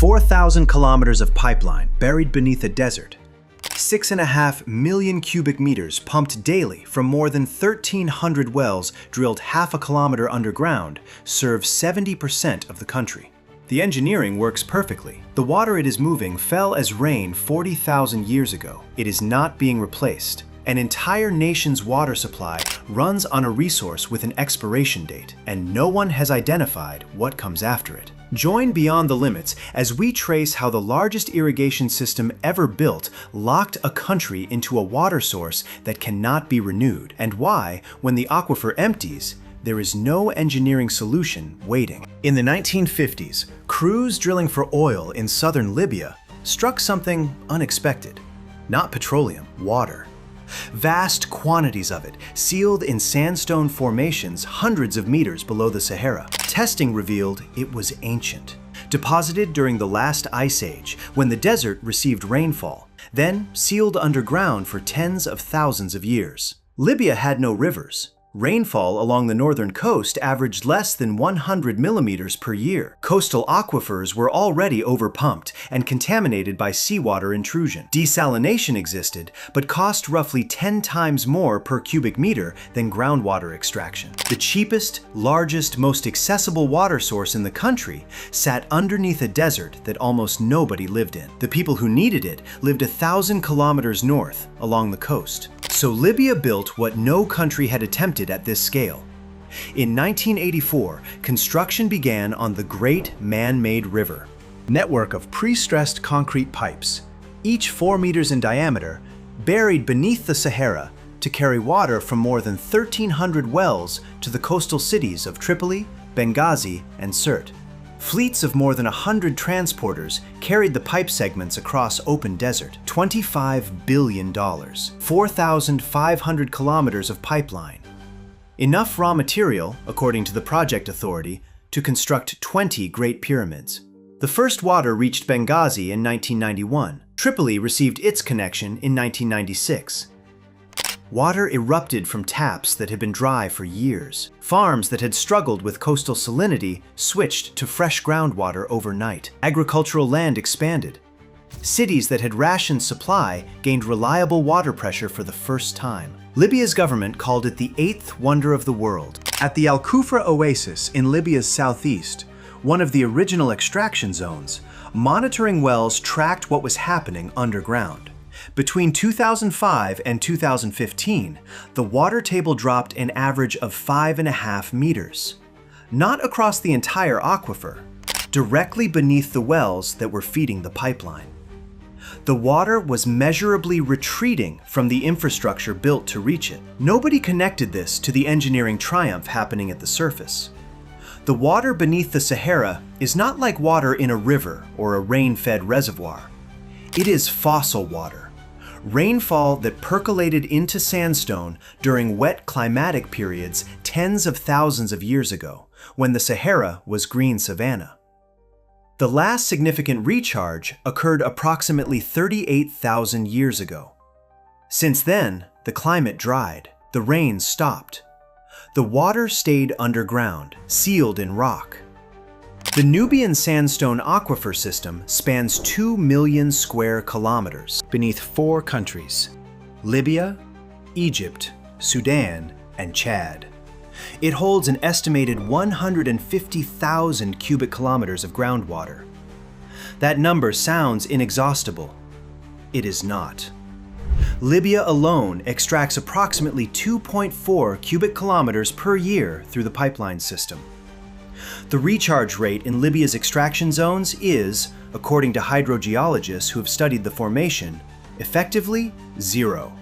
4,000 kilometers of pipeline buried beneath a desert. 6.5 million cubic meters pumped daily from more than 1,300 wells drilled half a kilometer underground serve 70% of the country. The engineering works perfectly. The water it is moving fell as rain 40,000 years ago. It is not being replaced. An entire nation's water supply runs on a resource with an expiration date, and no one has identified what comes after it. Join Beyond the Limits as we trace how the largest irrigation system ever built locked a country into a water source that cannot be renewed, and why, when the aquifer empties, there is no engineering solution waiting. In the 1950s, crews drilling for oil in southern Libya struck something unexpected. Not petroleum, water. Vast quantities of it, sealed in sandstone formations hundreds of meters below the Sahara. Testing revealed it was ancient, deposited during the last ice age when the desert received rainfall, then sealed underground for tens of thousands of years. Libya had no rivers. Rainfall along the northern coast averaged less than 100 millimeters per year. Coastal aquifers were already overpumped and contaminated by seawater intrusion. Desalination existed, but cost roughly 10 times more per cubic meter than groundwater extraction. The cheapest, largest, most accessible water source in the country sat underneath a desert that almost nobody lived in. The people who needed it lived 1,000 kilometers north along the coast. So Libya built what no country had attempted at this scale. In 1984, construction began on the Great Man-Made River. Network of pre-stressed concrete pipes, each 4 meters in diameter, buried beneath the Sahara to carry water from more than 1,300 wells to the coastal cities of Tripoli, Benghazi, and Sirte. Fleets of more than 100 transporters carried the pipe segments across open desert. $25 billion. 4,500 kilometers of pipeline. Enough raw material, according to the project authority, to construct 20 Great Pyramids. The first water reached Benghazi in 1991. Tripoli received its connection in 1996. Water erupted from taps that had been dry for years. Farms that had struggled with coastal salinity switched to fresh groundwater overnight. Agricultural land expanded. Cities that had rationed supply gained reliable water pressure for the first time. Libya's government called it the eighth wonder of the world. At the Al Kufra Oasis in Libya's southeast, one of the original extraction zones, monitoring wells tracked what was happening underground. Between 2005 and 2015, the water table dropped an average of 5.5 meters. Not across the entire aquifer, directly beneath the wells that were feeding the pipeline. The water was measurably retreating from the infrastructure built to reach it. Nobody connected this to the engineering triumph happening at the surface. The water beneath the Sahara is not like water in a river or a rain-fed reservoir. It is fossil water. Rainfall that percolated into sandstone during wet climatic periods tens of thousands of years ago, when the Sahara was green savanna. The last significant recharge occurred approximately 38,000 years ago. Since then, the climate dried, the rains stopped. The water stayed underground, sealed in rock. The Nubian Sandstone Aquifer System spans 2 million square kilometers beneath 4 countries: Libya, Egypt, Sudan, and Chad. It holds an estimated 150,000 cubic kilometers of groundwater. That number sounds inexhaustible. It is not. Libya alone extracts approximately 2.4 cubic kilometers per year through the pipeline system. The recharge rate in Libya's extraction zones is, according to hydrogeologists who have studied the formation, effectively 0.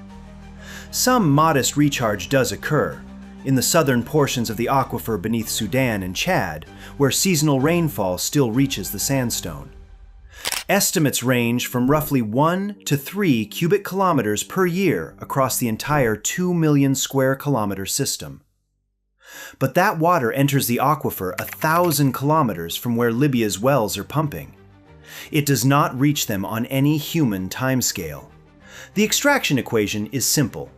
Some modest recharge does occur in the southern portions of the aquifer beneath Sudan and Chad, where seasonal rainfall still reaches the sandstone. Estimates range from roughly 1 to 3 cubic kilometers per year across the entire 2 million square kilometer system. But that water enters the aquifer 1,000 kilometers from where Libya's wells are pumping. It does not reach them on any human timescale. The extraction equation is simple.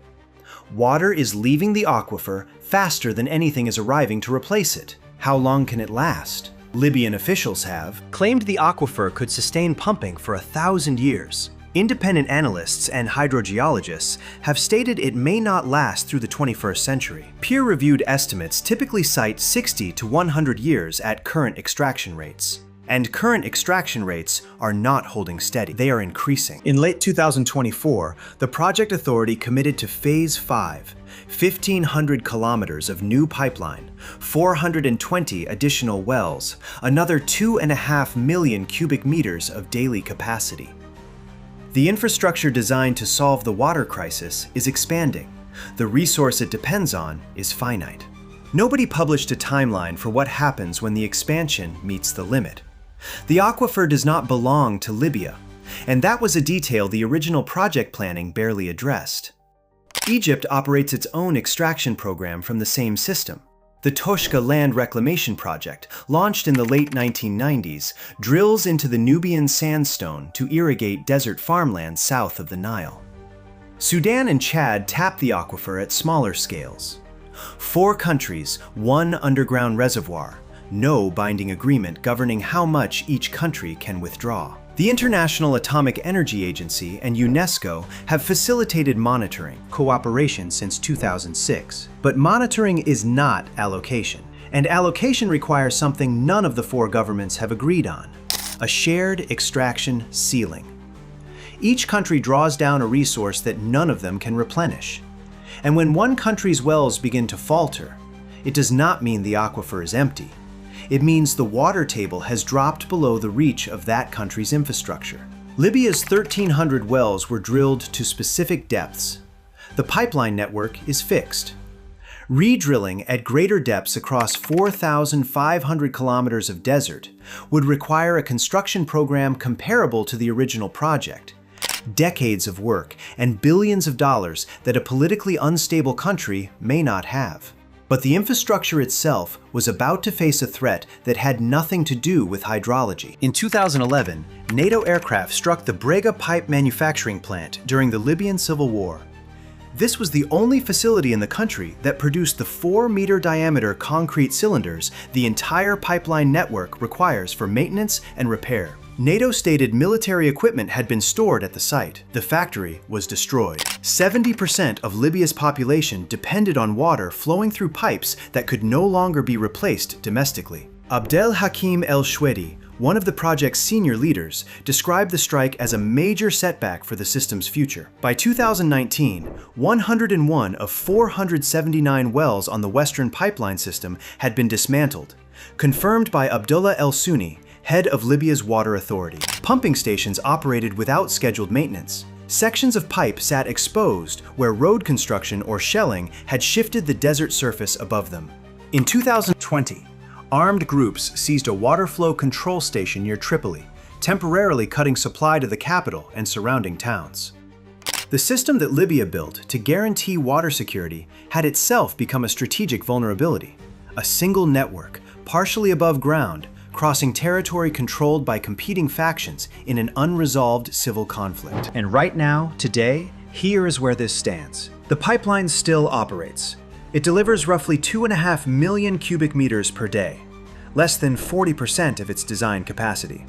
Water is leaving the aquifer faster than anything is arriving to replace it. How long can it last? Libyan officials have claimed the aquifer could sustain pumping for 1,000 years. Independent analysts and hydrogeologists have stated it may not last through the 21st century. Peer-reviewed estimates typically cite 60 to 100 years at current extraction rates. And current extraction rates are not holding steady, they are increasing. In late 2024, the project authority committed to Phase 5, 1,500 kilometers of new pipeline, 420 additional wells, another 2.5 million cubic meters of daily capacity. The infrastructure designed to solve the water crisis is expanding. The resource it depends on is finite. Nobody published a timeline for what happens when the expansion meets the limit. The aquifer does not belong to Libya, and that was a detail the original project planning barely addressed. Egypt operates its own extraction program from the same system. The Toshka Land Reclamation Project, launched in the late 1990s, drills into the Nubian Sandstone to irrigate desert farmland south of the Nile. Sudan and Chad tap the aquifer at smaller scales. 4 countries, 1 underground reservoir, no binding agreement governing how much each country can withdraw. The International Atomic Energy Agency and UNESCO have facilitated monitoring cooperation since 2006. But monitoring is not allocation, and allocation requires something none of the 4 governments have agreed on: a shared extraction ceiling. Each country draws down a resource that none of them can replenish. And when one country's wells begin to falter, it does not mean the aquifer is empty. It means the water table has dropped below the reach of that country's infrastructure. Libya's 1,300 wells were drilled to specific depths. The pipeline network is fixed. Redrilling at greater depths across 4,500 kilometers of desert would require a construction program comparable to the original project. Decades of work and billions of dollars that a politically unstable country may not have. But the infrastructure itself was about to face a threat that had nothing to do with hydrology. In 2011, NATO aircraft struck the Brega pipe manufacturing plant during the Libyan civil war. This was the only facility in the country that produced the 4-meter diameter concrete cylinders the entire pipeline network requires for maintenance and repair. NATO stated military equipment had been stored at the site. The factory was destroyed. 70% of Libya's population depended on water flowing through pipes that could no longer be replaced domestically. Abdel Hakim El-Shwedi, one of the project's senior leaders, described the strike as a major setback for the system's future. By 2019, 101 of 479 wells on the Western pipeline system had been dismantled, confirmed by Abdullah El-Sunni, head of Libya's water authority. Pumping stations operated without scheduled maintenance. Sections of pipe sat exposed where road construction or shelling had shifted the desert surface above them. In 2020, armed groups seized a water flow control station near Tripoli, temporarily cutting supply to the capital and surrounding towns. The system that Libya built to guarantee water security had itself become a strategic vulnerability. A single network, partially above ground, crossing territory controlled by competing factions in an unresolved civil conflict. And right now, today, here is where this stands. The pipeline still operates. It delivers roughly 2.5 million cubic meters per day, less than 40% of its design capacity.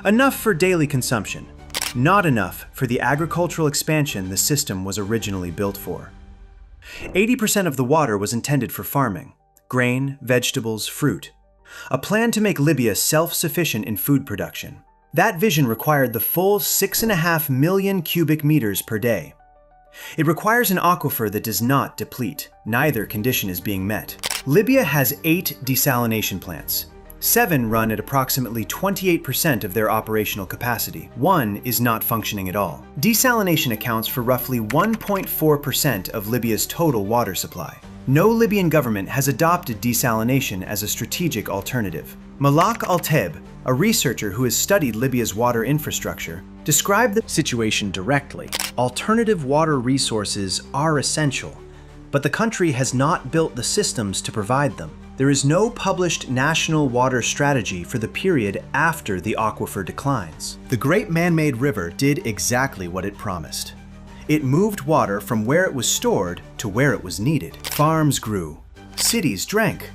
Enough for daily consumption, not enough for the agricultural expansion the system was originally built for. 80% of the water was intended for farming: grain, vegetables, fruit. A plan to make Libya self-sufficient in food production. That vision required the full 6.5 million cubic meters per day. It requires an aquifer that does not deplete. Neither condition is being met. Libya has 8 desalination plants. 7 run at approximately 28% of their operational capacity. 1 is not functioning at all. Desalination accounts for roughly 1.4% of Libya's total water supply. No Libyan government has adopted desalination as a strategic alternative. Malak Al-Teb, a researcher who has studied Libya's water infrastructure, described the situation directly. Alternative water resources are essential, but the country has not built the systems to provide them. There is no published national water strategy for the period after the aquifer declines. The Great Man-Made River did exactly what it promised. It moved water from where it was stored to where it was needed. Farms grew. Cities drank.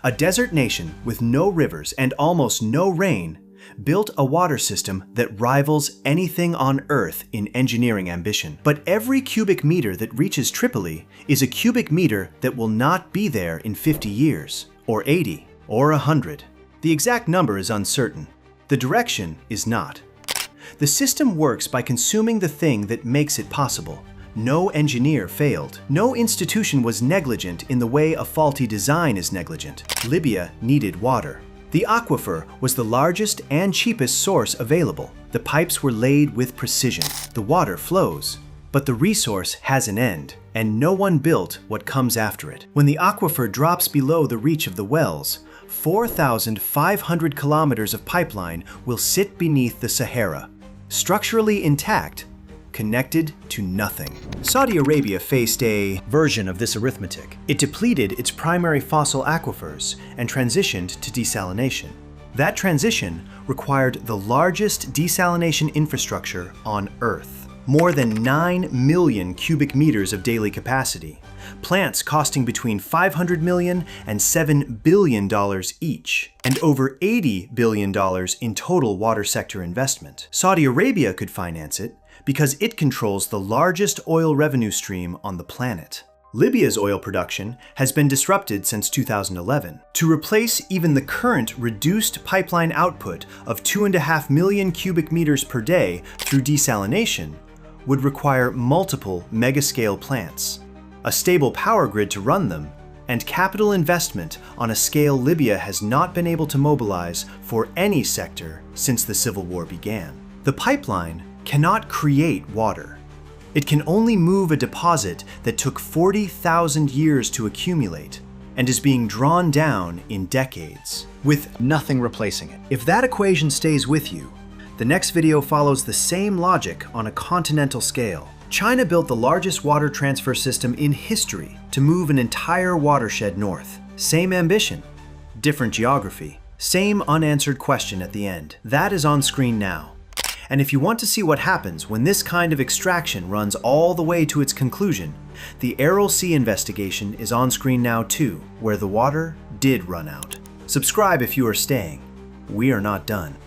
A desert nation with no rivers and almost no rain built a water system that rivals anything on Earth in engineering ambition. But every cubic meter that reaches Tripoli is a cubic meter that will not be there in 50 years, or 80, or 100. The exact number is uncertain. The direction is not. The system works by consuming the thing that makes it possible. No engineer failed. No institution was negligent in the way a faulty design is negligent. Libya needed water. The aquifer was the largest and cheapest source available. The pipes were laid with precision. The water flows. But the resource has an end, and no one built what comes after it. When the aquifer drops below the reach of the wells, 4,500 kilometers of pipeline will sit beneath the Sahara, structurally intact, connected to nothing. Saudi Arabia faced a version of this arithmetic. It depleted its primary fossil aquifers and transitioned to desalination. That transition required the largest desalination infrastructure on Earth. More than 9 million cubic meters of daily capacity. Plants costing between $500 million and $7 billion each, and over $80 billion in total water sector investment. Saudi Arabia could finance it because it controls the largest oil revenue stream on the planet. Libya's oil production has been disrupted since 2011. To replace even the current reduced pipeline output of 2.5 million cubic meters per day through desalination would require multiple mega-scale plants, a stable power grid to run them, and capital investment on a scale Libya has not been able to mobilize for any sector since the civil war began. The pipeline cannot create water. It can only move a deposit that took 40,000 years to accumulate and is being drawn down in decades, with nothing replacing it. If that equation stays with you, the next video follows the same logic on a continental scale. China built the largest water transfer system in history to move an entire watershed north. Same ambition, different geography, same unanswered question at the end. That is on screen now. And if you want to see what happens when this kind of extraction runs all the way to its conclusion, the Aral Sea investigation is on screen now too, where the water did run out. Subscribe if you are staying. We are not done.